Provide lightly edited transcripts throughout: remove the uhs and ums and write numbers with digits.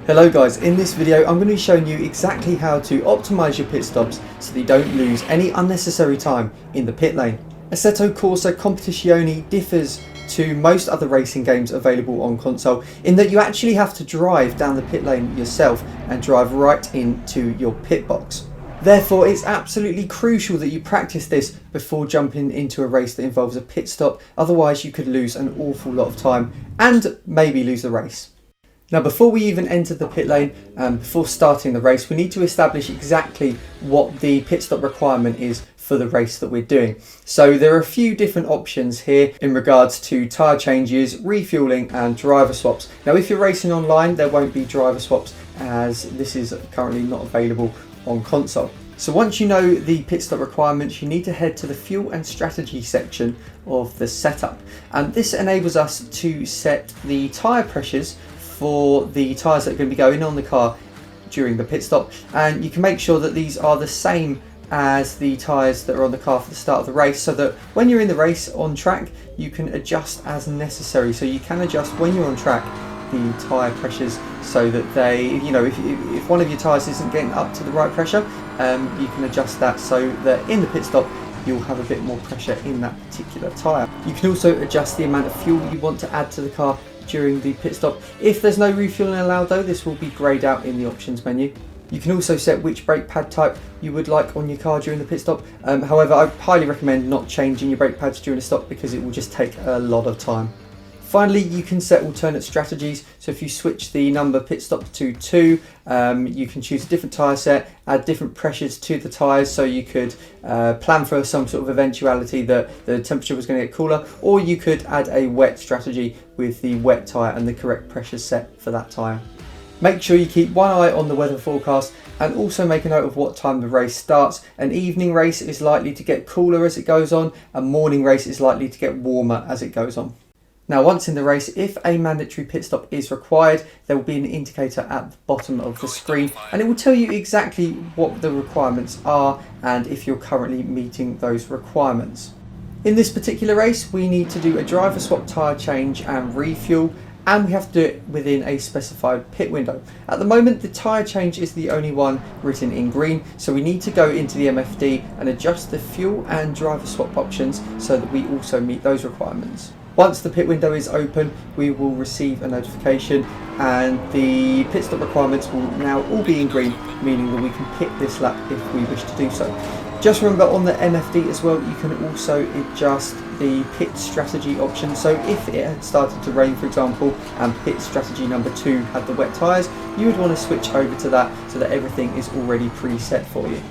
Hello guys, in this video I'm going to be showing you exactly how to optimise your pit stops so that you don't lose any unnecessary time in the pit lane. Assetto Corsa Competizione differs to most other racing games available on console in that you actually have to drive down the pit lane yourself and drive right into your pit box. Therefore, it's absolutely crucial that you practice this before jumping into a race that involves a pit stop, otherwise you could lose an awful lot of time and maybe lose the race. Now, before we even enter the pit lane and before starting the race, we need to establish exactly what the pit stop requirement is for the race that we're doing. So there are a few different options here in regards to tyre changes, refueling and driver swaps. Now, if you're racing online, there won't be driver swaps as this is currently not available on console. So once you know the pit stop requirements, you need to head to the fuel and strategy section of the setup. And this enables us to set the tyre pressures for the tyres that are going to be going on the car during the pit stop, and you can make sure that these are the same as the tyres that are on the car for the start of the race, so that when you're in the race on track you can adjust as necessary. So you can adjust when you're on track the tyre pressures so that they, if one of your tyres isn't getting up to the right pressure, you can adjust that so that in the pit stop you'll have a bit more pressure in that particular tyre. You can also adjust the amount of fuel you want to add to the car during the pit stop. If there's no refueling allowed though, this will be greyed out in the options menu. You can also set which brake pad type you would like on your car during the pit stop. However, I highly recommend not changing your brake pads during the stop because it will just take a lot of time. Finally, you can set alternate strategies. So if you switch the number pit stop to 2, you can choose a different tyre set, add different pressures to the tyres, so you could plan for some sort of eventuality that the temperature was going to get cooler, or you could add a wet strategy with the wet tyre and the correct pressure set for that tyre. Make sure you keep one eye on the weather forecast and also make a note of what time the race starts. An evening race is likely to get cooler as it goes on, a morning race is likely to get warmer as it goes on. Now, once in the race, if a mandatory pit stop is required, there will be an indicator at the bottom of the screen and it will tell you exactly what the requirements are and if you're currently meeting those requirements. In this particular race, we need to do a driver swap, tyre change and refuel, and we have to do it within a specified pit window. At the moment, the tyre change is the only one written in green, so we need to go into the MFD and adjust the fuel and driver swap options so that we also meet those requirements. Once the pit window is open, we will receive a notification and the pit stop requirements will now all be in green, meaning that we can pit this lap if we wish to do so. Just remember, on the MFD as well, you can also adjust the pit strategy option. So if it had started to rain, for example, and pit strategy number 2 had the wet tyres, you would want to switch over to that so that everything is already preset for you.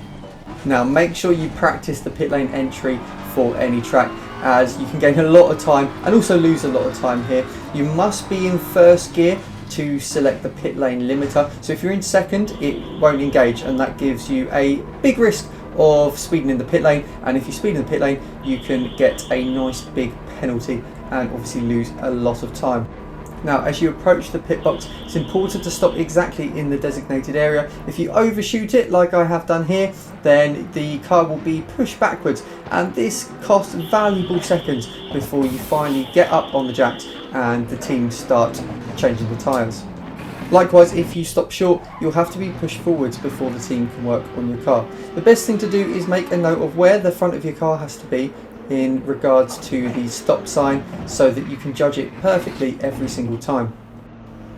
Now, make sure you practice the pit lane entry for any track, as you can gain a lot of time and also lose a lot of time here. You must be in first gear to select the pit lane limiter. So if you're in second, it won't engage, and that gives you a big risk of speeding in the pit lane, and if you speed in the pit lane you can get a nice big penalty and obviously lose a lot of time. Now, as you approach the pit box, it's important to stop exactly in the designated area. If you overshoot it, like I have done here, then the car will be pushed backwards, and this costs valuable seconds before you finally get up on the jacks and the team start changing the tyres. Likewise, if you stop short, you'll have to be pushed forwards before the team can work on your car. The best thing to do is make a note of where the front of your car has to be in regards to the stop sign so that you can judge it perfectly every single time.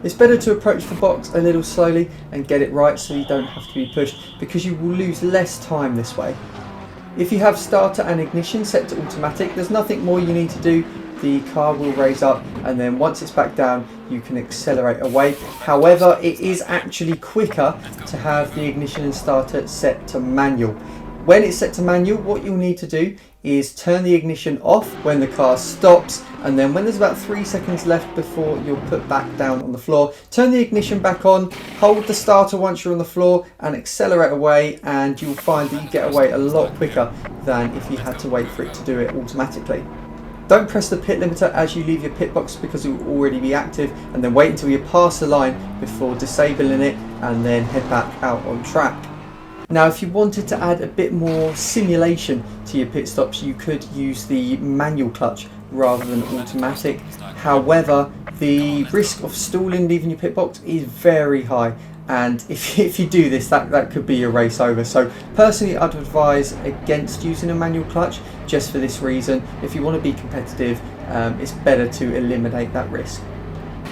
It's better to approach the box a little slowly and get it right so you don't have to be pushed, because you will lose less time this way. If you have starter and ignition set to automatic, there's nothing more you need to do. The car will raise up and then once it's back down you can accelerate away. However, it is actually quicker to have the ignition and starter set to manual. When it's set to manual, what you'll need to do is turn the ignition off when the car stops, and then when there's about 3 seconds left before you're put back down on the floor, turn the ignition back on, hold the starter once you're on the floor and accelerate away, and you'll find that you get away a lot quicker than if you had to wait for it to do it automatically. Don't press the pit limiter as you leave your pit box because it will already be active, and then wait until you pass the line before disabling it and then head back out on track. Now, if you wanted to add a bit more simulation to your pit stops, you could use the manual clutch rather than automatic. However, the risk of stalling leaving your pit box is very high, and if you do this, that could be a race over. So personally, I'd advise against using a manual clutch just for this reason. If you want to be competitive, it's better to eliminate that risk.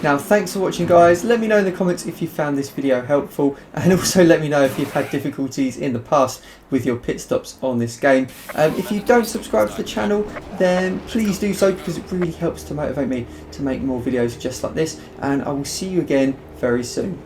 Now, thanks for watching, guys. Let me know in the comments if you found this video helpful, and also let me know if you've had difficulties in the past with your pit stops on this game. If you don't subscribe to the channel, then please do so, because it really helps to motivate me to make more videos just like this, and I will see you again very soon.